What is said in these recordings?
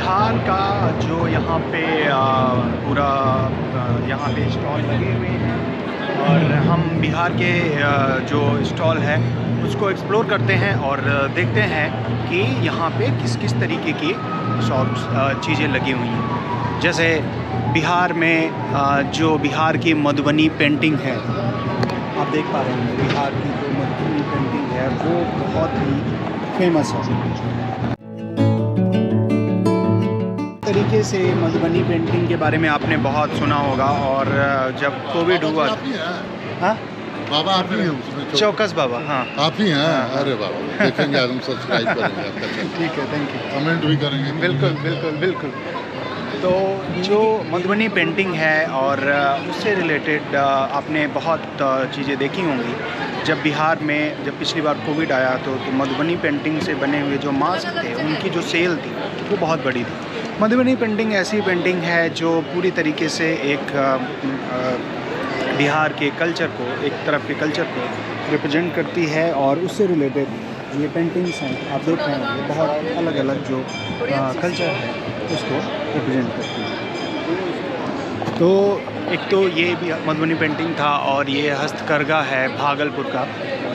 बिहार का जो यहाँ पे पूरा यहाँ पे स्टॉल लगे हुए हैं और हम बिहार के जो स्टॉल है उसको एक्सप्लोर करते हैं और देखते हैं कि यहाँ पे किस किस तरीके की शॉप्स चीज़ें लगी हुई हैं। जैसे बिहार में जो बिहार की मधुबनी पेंटिंग है, आप देख पा रहे हैं बिहार की जो मधुबनी पेंटिंग है वो बहुत ही फेमस है। तरीके से मधुबनी पेंटिंग के बारे में आपने बहुत सुना होगा और जब कोविड हुआ, हाँ बाबा आप ही हैं उसमें, चौकस बाबा, हाँ आप ही हैं। हाँ। अरे बाबा देखेंगे आज हम सब्सक्राइब करेंगे आपका चैनल। ठीक है, थैंक यू। कमेंट भी करेंगे। बिल्कुल बिल्कुल बिल्कुल। तो जो मधुबनी पेंटिंग है और उससे रिलेटेड आपने बहुत चीज़ें देखी होंगी। जब बिहार में जब पिछली बार कोविड आया तो मधुबनी पेंटिंग से बने हुए जो मास्क थे उनकी जो सेल थी वो बहुत बड़ी थी। मधुबनी पेंटिंग ऐसी पेंटिंग है जो पूरी तरीके से एक बिहार के कल्चर को, एक तरफ के कल्चर को रिप्रेजेंट करती है और उससे रिलेटेड ये पेंटिंग्स हैं आप देख रहे हैं, बहुत अलग अलग जो कल्चर है उसको रिप्रेजेंट करती है। तो एक तो ये भी मधुबनी पेंटिंग था और ये हस्तकरघा है भागलपुर का,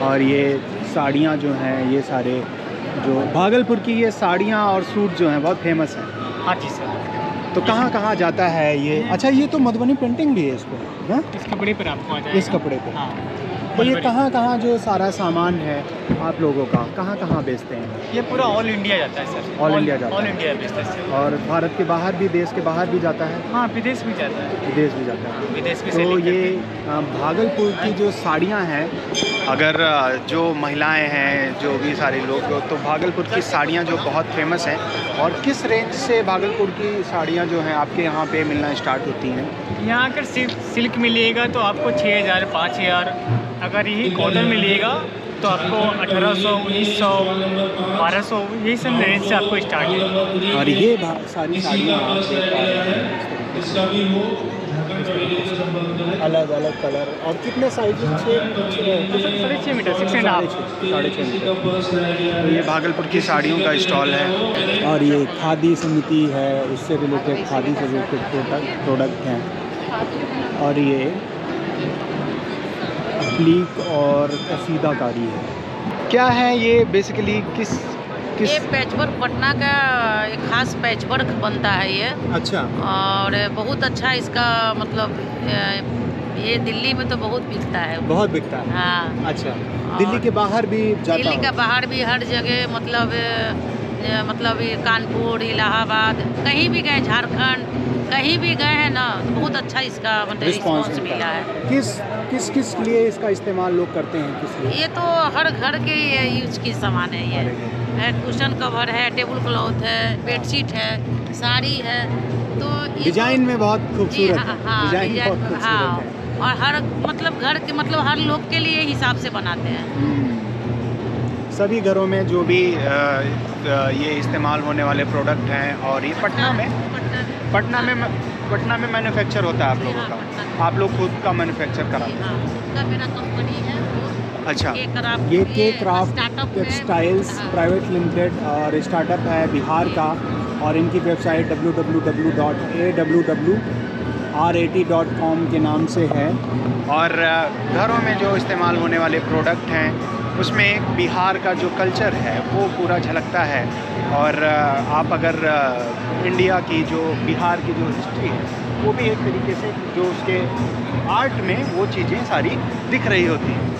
और ये साड़ियाँ जो हैं ये सारे जो भागलपुर की ये साड़ियाँ और सूट जो हैं बहुत फेमस हैं। हाँ जी सर। तो कहाँ कहाँ जाता है ये? अच्छा, ये तो मधुबनी पेंटिंग भी है इसको, हाँ? इस कपड़े पर आपको आ जाएगा। इस कपड़े पे, हाँ। तो ये कहाँ कहाँ जो सारा सामान है आप लोगों का कहाँ कहाँ बेचते हैं? ये पूरा ऑल इंडिया जाता है सर। ऑल इंडिया जाता है। ऑल इंडिया बेचते हैं। और भारत के बाहर भी, देश के बाहर भी जाता है? हाँ, विदेश भी जाता है। विदेश भी जाता है। विदेश भी तो सेलिंग ये करते हैं। भागलपुर की जो साड़ियाँ हैं, अगर जो महिलाएं हैं, जो भी सारे लोग, तो भागलपुर की साड़ियाँ जो बहुत फेमस हैं, और किस रेंज से भागलपुर की साड़ियाँ जो हैं आपके यहाँ पे मिलना स्टार्ट होती हैं? यहाँ अगर सिल्क मिलेगा तो आपको 6000 5000, अगर यही कॉटन मिलेगा तो आपको 1800 1900 1200 यही सब रेंज से आपको स्टार्ट है। और ये सारी साड़ियाँ आप देख पा रहे हैं इस तरीके से, अलग अलग कलर, और कितने साइज? 6.5 metre, 6.5 6.5 metre. तो ये भागलपुर की साड़ियों का स्टॉल है और ये खादी समिति है, उससे रिलेटेड खादी से रिलेटेड प्रोडक्ट हैं। और ये लीक और कसीदाकारी है। क्या है ये बेसिकली? किस ये पैचवर्क पटना का एक खास पैचवर्क बनता है ये। अच्छा। और बहुत अच्छा इसका मतलब ये दिल्ली में तो बहुत बिकता है। बहुत बिकता है? हाँ। अच्छा, दिल्ली के बाहर भी जाता? दिल्ली का बाहर भी हर जगह, मतलब ये कानपुर, इलाहाबाद, कहीं भी गए, झारखंड कहीं भी गए हैं ना, तो बहुत अच्छा इसका मतलब रिस्पॉन्स मिला है। किस किस लिए इसका इस्तेमाल लोग करते हैं? किस लिए? ये तो हर घर के यूज की सामान है। ये कुशन कवर है, टेबल क्लॉथ है, बेडशीट है, साड़ी है। तो डिजाइन में बहुत खूबसूरत है। हाँ, डिजाइन बहुत खूबसूरत है। और हर मतलब घर के मतलब हर लोग के लिए हिसाब से बनाते हैं। सभी घरों में जो भी ये इस्तेमाल होने वाले प्रोडक्ट हैं। और ये पटना में मैन्युफैक्चर होता है आप लोगों का? आप लोग खुद का मैन्युफैक्चर कराते हैं? हाँ, मेरा कंपनी है। अच्छा, K-Craft ये K-Craft startup textiles private limited और स्टार्टअप है बिहार का, और इनकी वेबसाइट www.awrat.com के नाम से है। और घरों में जो इस्तेमाल होने वाले प्रोडक्ट हैं उसमें एक बिहार का जो कल्चर है वो पूरा झलकता है। और आप अगर इंडिया की जो बिहार की जो हिस्ट्री है वो भी एक तरीके से जो उसके आर्ट में वो चीज़ें सारी दिख रही होती हैं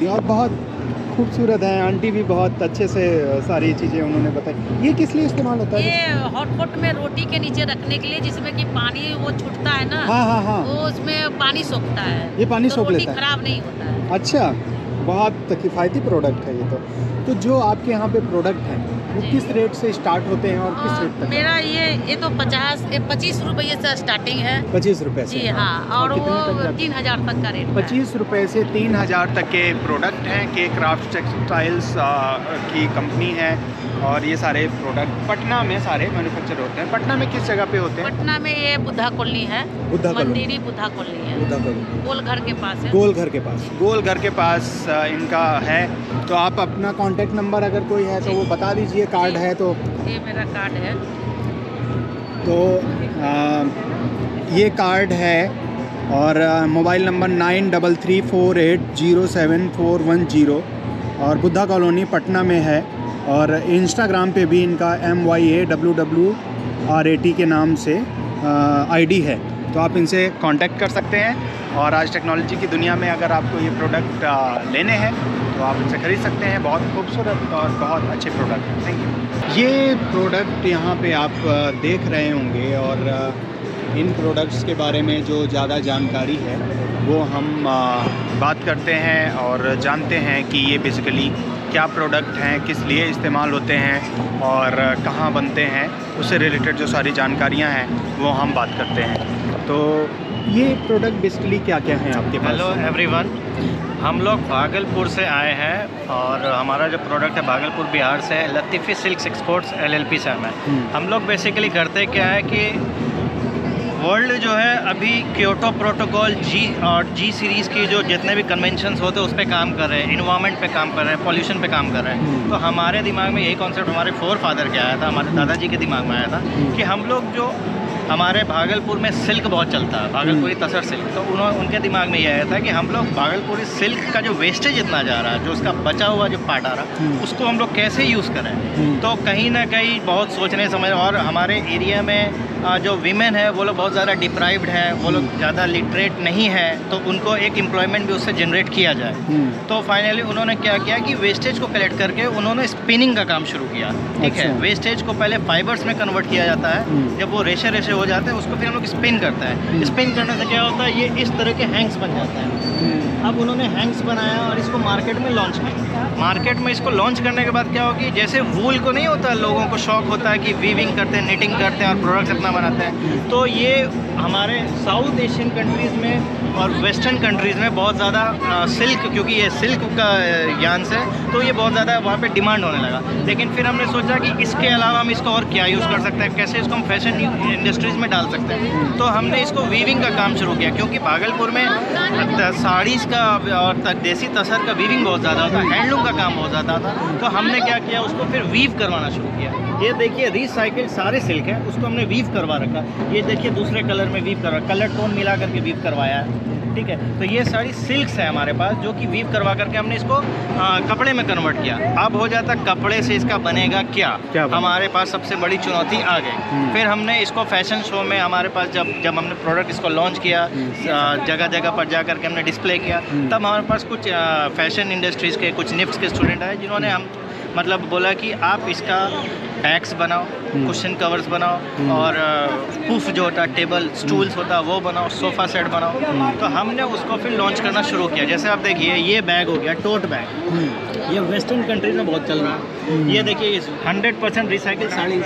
और बहुत खूबसूरत है। आंटी भी बहुत अच्छे से सारी चीज़ें उन्होंने बताई। ये किस लिए इस्तेमाल होता है? ये हॉटपॉट में रोटी के नीचे रखने के लिए, जिसमें कि पानी वो छूटता है ना। हाँ। वो उसमें पानी सोखता है। ये पानी सोख लेता है? रोटी खराब नहीं होता है। अच्छा, बहुत किफ़ायती प्रोडक्ट है ये तो जो आपके यहाँ पे प्रोडक्ट हैं वो किस रेट से स्टार्ट होते हैं और किस रेट तक? मेरा ये तो 25 रुपये से स्टार्टिंग है। 25 रुपये से? जी हाँ। और वो 3000 तक का रेट। 25 रुपये से 3000 तक के प्रोडक्ट हैं। K-Craft टेक्सटाइल्स की कंपनी है और ये सारे प्रोडक्ट पटना में सारे मैन्युफैक्चर होते हैं। पटना में किस जगह पे होते हैं? पटना में ये बुद्धा कॉलोनी है। मंदिरी बुद्धा कॉलोनी है। गोलघर के पास है। गोलघर के पास इनका है। तो आप अपना कॉन्टैक्ट नंबर अगर कोई है तो वो बता दीजिए। कार्ड है तो? ये मेरा कार्ड है। तो ये कार्ड है और मोबाइल नंबर 9334807410 और बुद्धा कॉलोनी पटना में है। और इंस्टाग्राम पे भी इनका MYAWWRAT के नाम से आईडी है, तो आप इनसे कांटेक्ट कर सकते हैं। और आज टेक्नोलॉजी की दुनिया में अगर आपको ये प्रोडक्ट लेने हैं तो आप इनसे ख़रीद सकते हैं। बहुत खूबसूरत और बहुत अच्छे प्रोडक्ट हैं। Thank you. ये प्रोडक्ट यहाँ पे आप देख रहे होंगे और इन प्रोडक्ट्स के बारे में जो ज़्यादा जानकारी है वो हम बात करते हैं और जानते हैं कि ये बेसिकली क्या प्रोडक्ट हैं, किस लिए इस्तेमाल होते हैं और कहाँ बनते हैं, उससे रिलेटेड जो सारी जानकारियाँ हैं वो हम बात करते हैं। तो ये प्रोडक्ट बेसिकली क्या क्या हैं आपके पास? हेलो एवरीवन, हम लोग भागलपुर से आए हैं और हमारा जो प्रोडक्ट है भागलपुर बिहार से है, लतीफ़ी सिल्क्स एक्सपोर्ट्स LLP से हम हैं। हम लोग बेसिकली करते क्या है कि वर्ल्ड जो है अभी क्योटो प्रोटोकॉल G सीरीज़ की जो जितने भी कन्वेंशंस होते हैं उस पर काम कर रहे हैं, इन्वायरमेंट पे काम कर रहे हैं, पॉल्यूशन पे काम कर रहे हैं। तो हमारे दिमाग में यही कॉन्सेप्ट हमारे फोरफादर के आया था, हमारे दादाजी के दिमाग में आया था कि हम लोग जो हमारे भागलपुर में सिल्क बहुत चलता है, भागलपुरी तसर सिल्क, तो उनके दिमाग में ये आया था कि हम लोग भागलपुरी सिल्क का जो वेस्टेज इतना जा रहा है, जो उसका बचा हुआ जो पार्ट आ रहा है, उसको हम लोग कैसे यूज़ करें। तो कहीं ना कहीं बहुत सोचने समझ, और हमारे एरिया में जो वीमेन है वो लोग बहुत ज़्यादा डिप्राइव्ड हैं, वो लोग ज़्यादा लिटरेट नहीं है, तो उनको एक एम्प्लॉयमेंट भी उससे जनरेट किया जाए। तो फाइनली उन्होंने क्या किया कि वेस्टेज को कलेक्ट करके उन्होंने स्पिनिंग का काम शुरू किया। ठीक है, वेस्टेज को पहले फाइबर्स में कन्वर्ट किया जाता है, जब वो रेशे रेशे हो जाते हैं उसको फिर हम लोग स्पिन करते हैं। स्पिन करने से क्या होता है, ये इस तरह के हैंग्स बन जाते हैं। अब उन्होंने हैंग्स बनाया और इसको मार्केट में लॉन्च किया। मार्केट में इसको लॉन्च करने के बाद क्या होगी, जैसे वूल को नहीं होता, लोगों को शौक होता है कि वीविंग करते हैं, निटिंग करते हैं और प्रोडक्ट्स अपना बनाते हैं, तो ये हमारे साउथ एशियन कंट्रीज़ में और वेस्टर्न कंट्रीज़ में बहुत ज़्यादा सिल्क, क्योंकि ये सिल्क का यान से, तो ये बहुत ज़्यादा वहाँ पे डिमांड होने लगा। लेकिन फिर हमने सोचा कि इसके अलावा हम इसको और क्या यूज़ कर सकते हैं, कैसे इसको हम फैशन इंडस्ट्रीज़ में डाल सकते हैं। तो हमने इसको वीविंग का काम शुरू किया, क्योंकि भागलपुर में साड़ीज़ का और देसी तसर का वीविंग बहुत ज़्यादा होता है, हैंडलूम का काम बहुत ज़्यादा था। तो हमने क्या किया, उसको फिर वीव करवाना शुरू किया। ये देखिए रिसाइकिल सारे सिल्क है, उसको हमने वीव करवा रखा। ये देखिए दूसरे कलर में वीव करवा, कलर टोन मिला करके वीव करवाया है। ठीक है, तो ये सारी सिल्क्स है हमारे पास जो कि वीव करवा करके हमने इसको कपड़े में कन्वर्ट किया। अब हो जाता कपड़े से इसका बनेगा क्या हमारे पास सबसे बड़ी चुनौती आ गई। फिर हमने इसको फैशन शो में हमारे पास जब हमने प्रोडक्ट इसको लॉन्च किया, जगह जगह पर जा करके हमने डिस्प्ले किया, तब हमारे पास कुछ फैशन इंडस्ट्रीज़ के कुछ निफ्स के स्टूडेंट आए जिन्होंने हम मतलब बोला कि आप इसका बैग्स बनाओ, कुशन कवर्स बनाओ और पूफ जो होता है, टेबल स्टूल्स होता है वो बनाओ, सोफ़ा सेट बनाओ। तो हमने उसको फिर लॉन्च करना शुरू किया। जैसे आप देखिए ये बैग हो गया, टोट बैग, ये वेस्टर्न कंट्रीज में बहुत चल रहा है। ये देखिए 100% रिसाइकिल साड़ी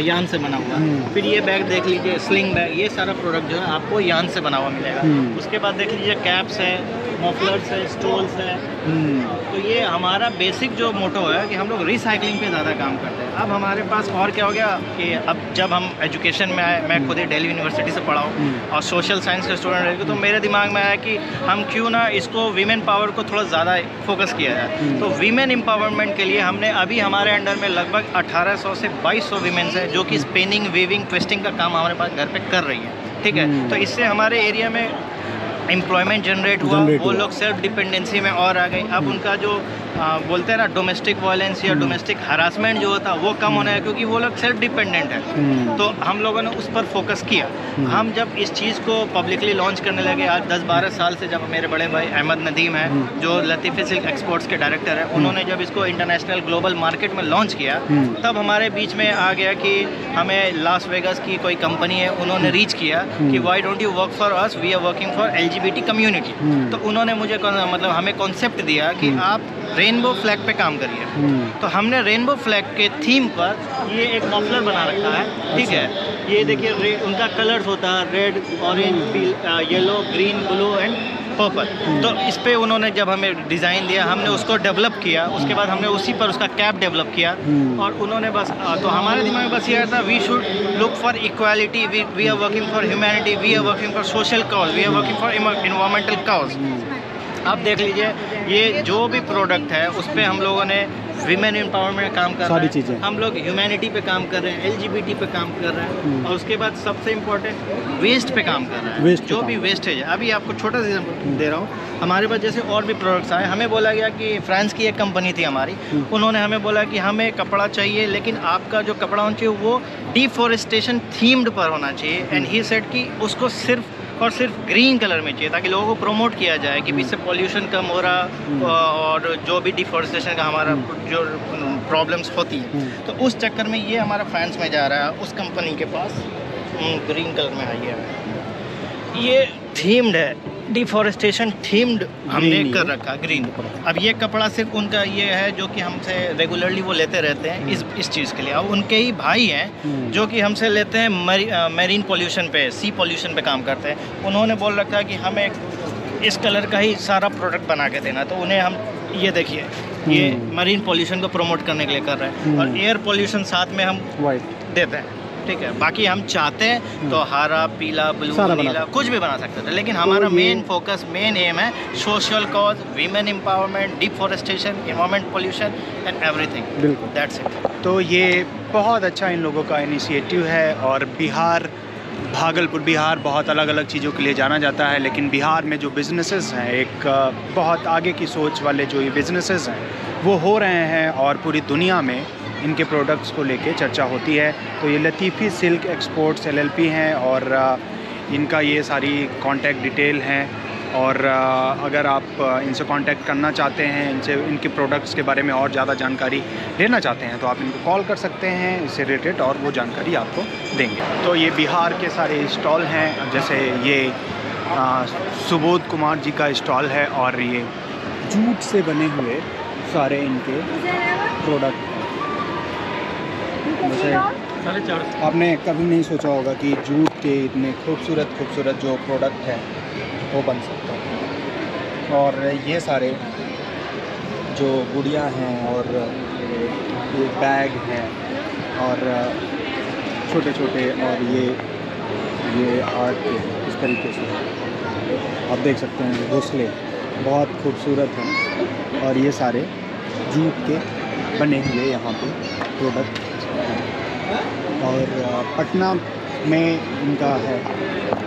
यान से बना हुआ। फिर ये बैग देख लीजिए, स्लिंग बैग, ये सारा प्रोडक्ट जो है आपको यान से बना हुआ मिलेगा। उसके बाद देख लीजिए कैप्स है, मफलर्स है, स्टोल्स है। तो ये हमारा बेसिक जो मोटो है कि हम लोग रिसाइकलिंग पे ज़्यादा काम करते हैं। अब हमारे पास और क्या हो गया कि अब जब हम एजुकेशन में आए, मैं खुद ही दिल्ली यूनिवर्सिटी से पढ़ा हूँ और सोशल साइंस का स्टूडेंट रह, तो मेरे दिमाग में आया कि हम क्यों ना इसको वीमेन पावर को थोड़ा ज़्यादा फोकस किया जाए। तो वीमेन एम्पावरमेंट के लिए हमने अभी हमारे अंडर में लगभग 1800 से 2200 वीमेंस हैं जो कि स्पिनिंग, वीविंग, ट्विस्टिंग का काम हमारे पास घर पे कर रही है। ठीक है, तो इससे हमारे एरिया में एम्प्लॉयमेंट जनरेट हुआ, वो लोग सेल्फ डिपेंडेंसी में और आ गई। अब उनका जो बोलते हैं ना डोमेस्टिक वायलेंस या डोमेस्टिक हरासमेंट जो होता है वो कम होना है, क्योंकि वो लोग सेल्फ डिपेंडेंट है। तो हम लोगों ने उस पर फोकस किया। हम जब इस चीज़ को पब्लिकली लॉन्च करने लगे आज 10-12 साल से, जब मेरे बड़े भाई अहमद नदीम है जो लतीफ़ी सिल्क एक्सपोर्ट्स के डायरेक्टर है, उन्होंने जब इसको इंटरनेशनल ग्लोबल मार्केट में लॉन्च किया, तब हमारे बीच में आ गया कि हमें लास वेगास की कोई कंपनी है, उन्होंने रीच किया कि why don't you work for us, we are working for LGBT community. तो उन्होंने मुझे मतलब हमें कॉन्सेप्ट दिया कि आप रेनबो फ्लैग पे काम करिए। तो हमने रेनबो फ्लैग के थीम पर ये एक मफलर बना रखा है। ठीक है, ये देखिए उनका कलर्स होता है red, orange, yellow, green, blue and purple. तो इस पे उन्होंने जब हमें डिज़ाइन दिया, हमने उसको डेवलप किया। उसके बाद हमने उसी पर उसका कैप डेवलप किया और उन्होंने बस तो हमारे दिमाग में बस ये था we should look for equality, we are working for humanity, we are working for social cause, we are working for environmental cause. अब देख लीजिए ये जो भी प्रोडक्ट है उस पर हम लोगों ने विमेन एम्पावरमेंट में काम कर सारी रहे चीज़ें। हैं, हम लोग ह्यूमैनिटी पे काम कर रहे हैं, LGBT पे काम कर रहे हैं, और उसके बाद सबसे इम्पोर्टेंट वेस्ट पे काम कर रहे हैं। Waste पे जो काम भी कर रहे हैं। वेस्टेज है, अभी आपको छोटा सा एग्जाम्पल दे रहा हूँ, हमारे पास जैसे और भी प्रोडक्ट्स आए, हमें बोला गया कि फ्रांस की एक कंपनी थी हमारी, उन्होंने हमें बोला कि हमें कपड़ा चाहिए, लेकिन आपका जो कपड़ा होना चाहिए वो डिफॉरेस्टेशन थीम्ड पर होना चाहिए, एंड ही सेड कि उसको सिर्फ और सिर्फ ग्रीन कलर में चाहिए, ताकि लोगों को प्रमोट किया जाए कि इससे पॉल्यूशन कम हो रहा, और जो भी डिफॉरेस्टेशन का हमारा जो प्रॉब्लम्स होती है, तो उस चक्कर में ये हमारा फ्रांस में जा रहा है, उस कंपनी के पास ग्रीन कलर में आई है, ये थीम्ड है, डिफॉरेस्टेशन थीम्ड हमने Green ही कर है। रखा, ग्रीन। अब ये कपड़ा सिर्फ उनका ये है जो कि हमसे रेगुलरली वो लेते रहते हैं इस चीज़ के लिए। अब उनके ही भाई हैं जो कि हमसे लेते हैं मैरीन पोल्यूशन पे, सी पोल्यूशन पे काम करते हैं, उन्होंने बोल रखा है कि हमें इस कलर का ही सारा प्रोडक्ट बना के देना, तो उन्हें हम ये देखिए ये मरीन पोल्यूशन को प्रमोट करने के लिए कर रहे हैं, और एयर पोल्यूशन साथ में हम वाइट देते हैं, ठीक है। बाकी हम चाहते हैं तो हरा, पीला, ब्लू, सारा बना नीला सकते कुछ भी बना सकते थे, लेकिन हमारा ये- मेन फोकस, मेन एम है social cause, women empowerment, deforestation, environment pollution and everything, बिल्कुल। That's it. तो ये बहुत अच्छा इन लोगों का इनिशिएटिव है। और बिहार, भागलपुर बिहार बहुत अलग अलग चीज़ों के लिए जाना जाता है, लेकिन बिहार में जो बिजनेसेस हैं, एक बहुत आगे की सोच वाले जो ये बिजनेसेस हैं वो हो रहे हैं, और पूरी दुनिया में इनके प्रोडक्ट्स को लेके चर्चा होती है। तो ये लतीफ़ी सिल्क एक्सपोर्ट्स LLP हैं, और इनका ये सारी कांटेक्ट डिटेल हैं, और अगर आप इनसे कांटेक्ट करना चाहते हैं, इनसे इनके प्रोडक्ट्स के बारे में और ज़्यादा जानकारी लेना चाहते हैं, तो आप इनको कॉल कर सकते हैं इससे रिलेटेड, और वो जानकारी आपको देंगे। तो ये बिहार के सारे स्टॉल हैं, जैसे ये सुबोध कुमार जी का स्टॉल है, और ये जूट से बने हुए सारे इनके प्रोडक्ट। जैसे आपने कभी नहीं सोचा होगा कि जूट के इतने खूबसूरत खूबसूरत जो प्रोडक्ट हैं वो बन सकता है। और ये सारे जो गुड़िया हैं, और ये बैग हैं, और छोटे छोटे, और ये आर्ट के इस तरीके से आप देख सकते हैं, घोंसले बहुत खूबसूरत हैं, और ये सारे जूट के बने हुए यहाँ पे प्रोडक्ट हैं। और पटना में इनका है।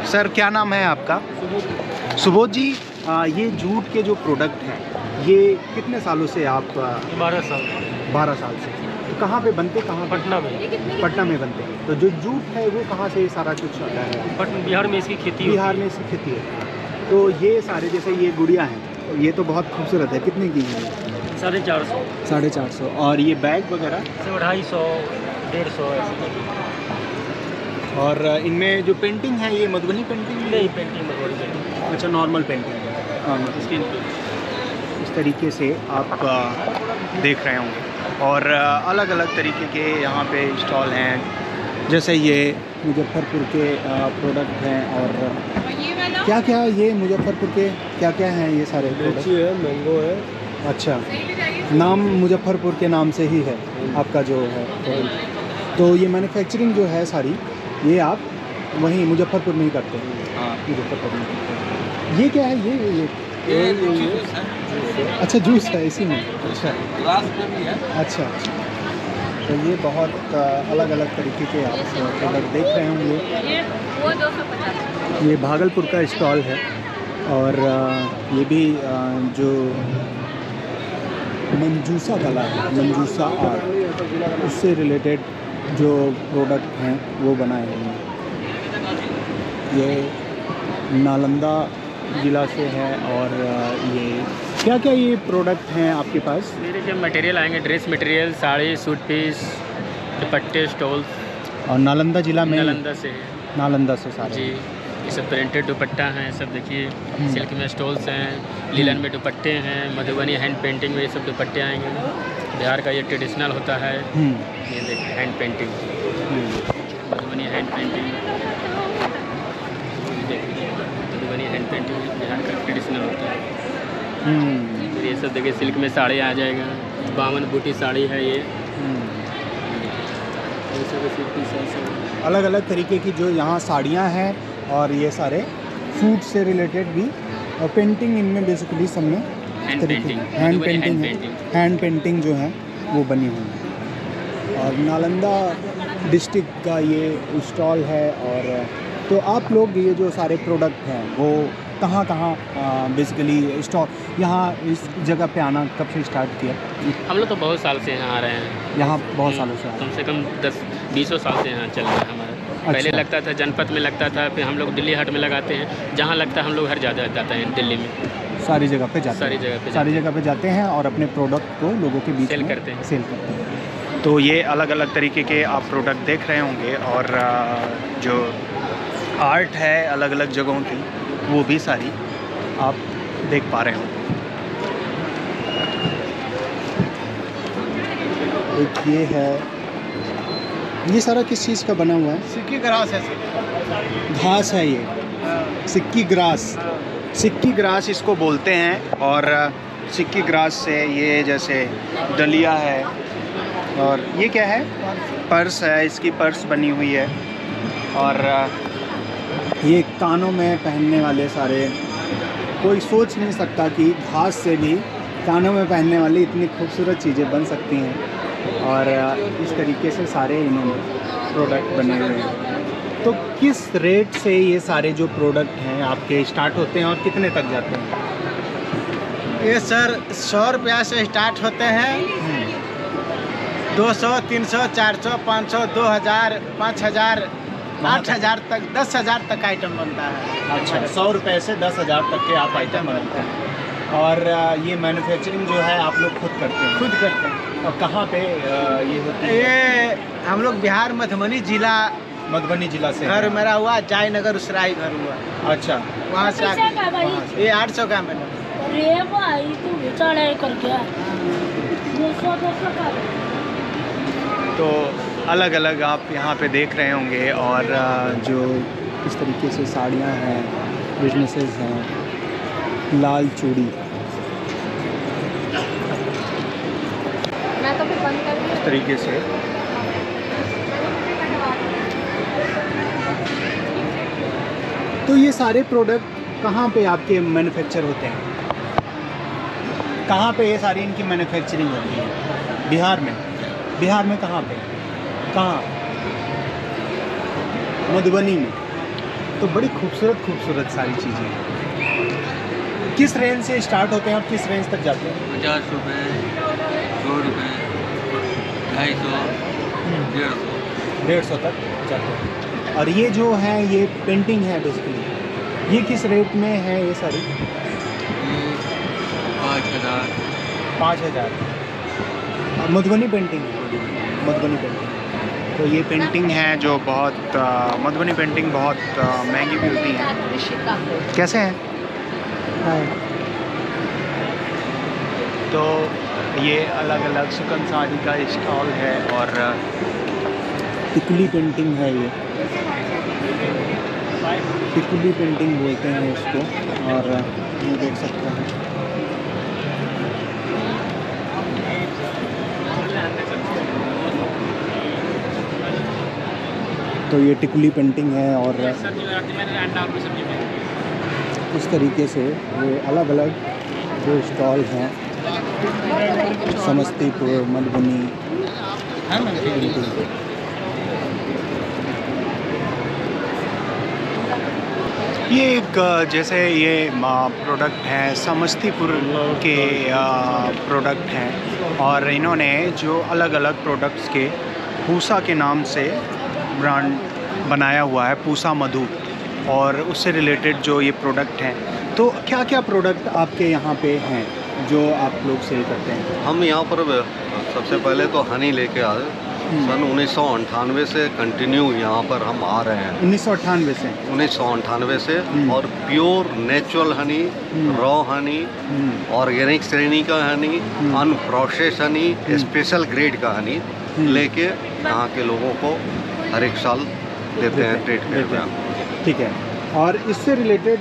सर क्या नाम है आपका? सुबोध जी, ये जूट के जो प्रोडक्ट हैं ये कितने सालों से आप? 12 साल 12 साल से। तो कहाँ पे बनते, कहाँ पे? पटना में। पटना में बनते। तो जो जूट है वो कहाँ से सारा कुछ आता है? बिहार में इसकी खेती बिहार में इसकी खेती है। तो ये सारे, जैसे ये गुड़िया हैं, तो ये तो बहुत खूबसूरत है, कितने की है? 450, 450। और ये बैग वगैरह? 250, 150 ऐसे। और इनमें जो पेंटिंग है ये मधुबनी पेंटिंग नहीं, पेंटिंग में। अच्छा, नॉर्मल पेंटिंग है, नॉर्मल स्किन पे। इस तरीके से आप देख रहे होंगे। और अलग अलग तरीके के यहाँ पे स्टॉल हैं, जैसे ये मुजफ्फरपुर के प्रोडक्ट हैं। और क्या क्या ये मुजफ्फरपुर के क्या क्या हैं ये सारे प्रोडक्ट? है, मैंगो है। अच्छा, नाम मुजफ्फरपुर के नाम से ही है आपका जो है। तो ये मैन्युफैक्चरिंग जो है सारी, ये आप वहीं मुजफ्फरपुर में ही करते हैं? हाँ। मुजफ्फरपुर में। ये क्या है? ये अच्छा, जूस है इसी में। अच्छा अच्छा। तो ये बहुत अलग अलग तरीके के आप प्रोडक्ट देख रहे होंगे। वो 250। ये भागलपुर का स्टॉल है, और ये भी जो मंजूसा कला है, मंजूसा आर्ट, उससे रिलेटेड जो प्रोडक्ट हैं वो बनाए हुए हैं। ये नालंदा ज़िला से है। और ये क्या क्या ये प्रोडक्ट हैं आपके पास? मेरे जो मटेरियल आएंगे, dress material, sari, suit piece, दुपट्टे, स्टॉल्स। और नालंदा ज़िला में? नालंदा से है नालंदा से सारे? जी। ये सब प्रिंटेड दुपट्टा हैं, सब देखिए। सिल्क में स्टॉल्स हैं, लीलन में दुपट्टे हैं, मधुबनी हैंड पेंटिंग में ये सब दुपट्टे आएंगे। बिहार का ये ट्रेडिशनल होता है। ये देखिए hand painting, Madhubani hand painting, देखिए मधुबनी हैंड पेंटिंग बिहार का ट्रेडिशनल होता है। फिर ये सब देखिए सिल्क में साड़ी आ जाएगा, 52 बूटी साड़ी है ये। सब सिल्क पीस है सब। अलग अलग तरीके की जो यहाँ साड़ियाँ हैं, और ये सारे सूट से रिलेटेड भी, और पेंटिंग इनमें बेसिकली सब में hand painting, hand Madhubani painting hand है। पेंटिंग। हैंड पेंटिंग जो है वो बनी हुई हैं। और नालंदा डिस्ट्रिक्ट का ये स्टॉल है। और तो आप लोग ये जो सारे प्रोडक्ट हैं वो कहाँ बेसिकली स्टॉल यहाँ इस जगह पे आना कब से स्टार्ट किया? हम लोग तो बहुत साल से यहाँ आ रहे हैं, यहाँ बहुत सालों से कम से कम 10-20 साल से यहाँ चल रहा है हमारा। पहले लगता था जनपद में लगता था, फिर हम लोग दिल्ली हाट में लगाते हैं, जहाँ लगता है हम लोग हर ज़्यादा जाते हैं दिल्ली में। सारी जगह पे जाते सारी जगह पे जाते हैं और अपने प्रोडक्ट को लोगों के बीच सेल में करते हैं। सेल करते हैं। तो ये अलग अलग तरीके के आप प्रोडक्ट देख रहे होंगे और जो आर्ट है अलग अलग जगहों की वो भी सारी आप देख पा रहे होंगे। एक ये है, ये सारा किस चीज़ का बना हुआ है? सिक्की ग्रास है। घास है ये, सिक्की ग्रास। सिक्की ग्रास इसको बोलते हैं। और सिक्की ग्रास से ये जैसे डलिया है और ये क्या है? पर्स है, इसकी पर्स बनी हुई है। और ये कानों में पहनने वाले सारे, कोई सोच नहीं सकता कि घास से भी कानों में पहनने वाली इतनी खूबसूरत चीज़ें बन सकती हैं। और इस तरीके से सारे इन्होंने प्रोडक्ट बने हुए हैं। तो किस रेट से ये सारे जो प्रोडक्ट हैं आपके स्टार्ट होते हैं और कितने तक जाते हैं? ये सर 100 रुपया से स्टार्ट होते हैं, 200, 300, 400, 500, 2000, 5000, 8000 तक, 10,000 तक आइटम बनता है। अच्छा, 100 रुपये से 10,000 तक के आप आइटम बनाते हैं। और ये मैन्युफैक्चरिंग जो है आप लोग खुद करते हैं? खुद करते हैं। और कहाँ पे ये होती है? ये हम लोग बिहार मधुबनी जिला, मधुबनी जिला से घर मेरा हुआ जयनगर उसराई घर हुआ, अच्छा, वहाँ से ये 800 का मैंने। तो अलग अलग आप यहाँ पे देख रहे होंगे। और जो इस तरीके से साड़ियाँ हैं, बिजनेसेस हैं, लाल चूड़ी, इस तरीके से तो ये सारे प्रोडक्ट कहाँ पे आपके मैन्युफैक्चर होते हैं? कहाँ पे ये सारी इनकी मैन्युफैक्चरिंग होती है? बिहार में। बिहार में कहाँ पे? कहाँ? मधुबनी में। तो बड़ी खूबसूरत सारी चीज़ें हैं। किस रेंज से स्टार्ट होते हैं और किस रेंज तक जाते हैं? 50 रुपये, 100 रुपये, 250, 150 तक जाते हैं। और ये जो है ये पेंटिंग है बेसिकली, ये किस रेट में है ये सारी? 5000। 5000। मधुबनी पेंटिंग है, मधुबनी पेंटिंग। तो ये पेंटिंग है जो बहुत मधुबनी पेंटिंग बहुत महंगी मिलती है। कैसे है? तो ये अलग अलग सुकन साड़ी का स्टॉल है। और टिकुली पेंटिंग है ये, टिकुली पेंटिंग बोलते हैं इसको। और ये देख सकते हैं तो ये टिकुली पेंटिंग है। और इस तरीके से ये अलग अलग जो स्टॉल हैं समस्तीपुर, मधुबनी, ये एक जैसे ये प्रोडक्ट हैं समस्तीपुर के प्रोडक्ट हैं। और इन्होंने जो अलग अलग प्रोडक्ट्स के पूसा के नाम से ब्रांड बनाया हुआ है, पूसा मधु। और उससे रिलेटेड जो ये प्रोडक्ट हैं, तो क्या क्या प्रोडक्ट आपके यहाँ पे हैं जो आप लोग सेल करते हैं? हम यहाँ पर सबसे पहले तो हनी लेके आए। सन 1998 से कंटिन्यू यहाँ पर हम आ रहे हैं। 1998 से? 1998 से। और pure natural Honey, raw Honey, organic श्रेणी का Honey, unprocessed Honey, special grade का हनी लेके यहाँ के लोगों को हर एक साल देते हैं, ट्रीट करते हैं। ठीक है। और इससे रिलेटेड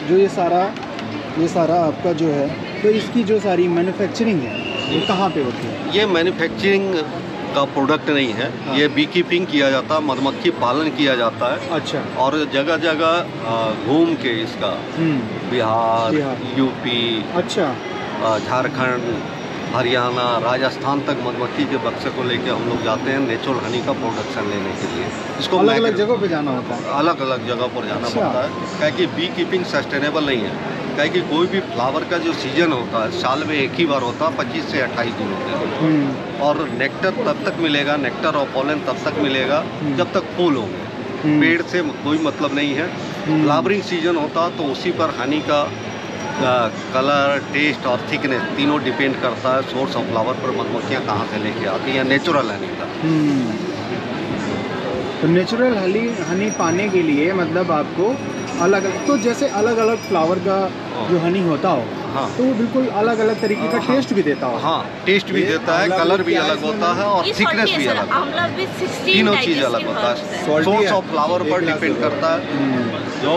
जो ये सारा आपका जो है, तो इसकी जो सारी मैन्युफैक्चरिंग है ये कहाँ पे होती है? ये मैन्युफैक्चरिंग का प्रोडक्ट नहीं है। ये बी कीपिंग किया जाता है, मधुमक्खी पालन किया जाता है। अच्छा। और जगह जगह घूम के इसका बिहार, यूपी, अच्छा, झारखंड, हरियाणा, राजस्थान तक मधुमक्खी के बक्से को लेके हम लोग जाते हैं नेचुरल हनी का प्रोडक्शन लेने के लिए। इसको अलग अलग जगहों पे जाना होता है। अलग अलग जगह पर जाना अच्छा। पड़ता है, क्या कि बी कीपिंग सस्टेनेबल नहीं है। क्या कि कोई भी फ्लावर का जो सीजन होता है साल में एक ही बार होता है, 25 से 28 दिन होते हैं। और नेक्टर तब तक मिलेगा, नेक्टर और पॉलन तब तक मिलेगा जब तक फूल होंगे। पेड़ से कोई मतलब नहीं है। फ्लावरिंग सीजन होता तो उसी पर हनी का कलर, टेस्ट और थिकनेस तीनों डिपेंड करता है सोर्स ऑफ फ्लावर पर मधुमक्खियाँ कहाँ से लेके आती हैं, नेचुरल हनी का। तो नेचुरल हनी पाने के लिए मतलब आपको अलग अलग, तो जैसे अलग अलग फ्लावर का जो हनी होता हो, हाँ, तो वो बिल्कुल अलग अलग तरीके का टेस्ट भी देता हो। हाँ, टेस्ट भी देता है, कलर भी अलग होता है और थिकनेस भी अलग होता है। तीनों चीज़ अलग होता है, सोर्स ऑफ फ्लावर पर डिपेंड करता है। जो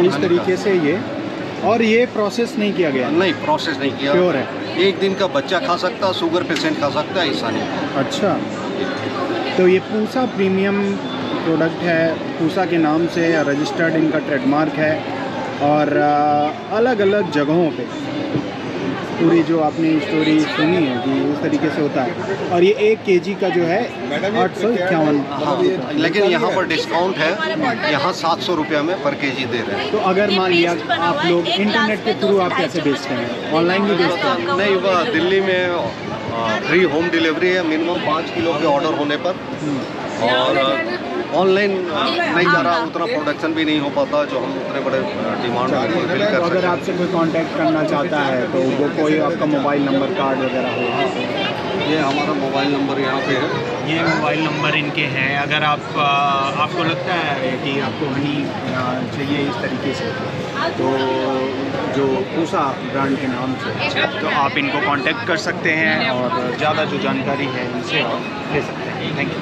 इस तरीके से ये, और ये प्रोसेस नहीं किया गया? नहीं, प्रोसेस नहीं किया, प्योर है। एक दिन का बच्चा खा सकता है, शुगर पेशेंट खा सकता है, ऐसा नहीं। अच्छा, तो ये पूसा प्रीमियम प्रोडक्ट है, पूसा के नाम से रजिस्टर्ड इनका ट्रेडमार्क है। और अलग अलग जगहों पे पूरी जो आपने स्टोरी सुनी है कि उस तरीके से होता है। और ये 1 kg का जो है 851। हाँ, लेकिन यहाँ पर डिस्काउंट है, यहाँ 700 रुपये में पर केजी दे रहे हैं। तो अगर मान लिया आप लोग इंटरनेट के थ्रू आप कैसे बेचते हैं? ऑनलाइन भी बेचते हैं? नहीं, वह दिल्ली में फ्री होम डिलीवरी है मिनिमम 5 किलो के ऑर्डर होने पर। और ऑनलाइन नहीं जा रहा, उतना प्रोडक्शन भी नहीं हो पाता जो हम उतने बड़े डिमांड में फुलफिल कर अगर सकें। आपसे कोई कांटेक्ट करना चाहता है तो वो कोई आपका मोबाइल नंबर, कार्ड वगैरह हो? ये हमारा मोबाइल नंबर यहाँ पे है। ये मोबाइल नंबर इनके हैं। अगर आपको लगता है कि आपको हनी चाहिए इस तरीके से, तो जो पूसा ब्रांड के नाम से, तो आप इनको कांटेक्ट कर सकते हैं और ज़्यादा जो जानकारी है इनसे आप ले सकते हैं। Thank you.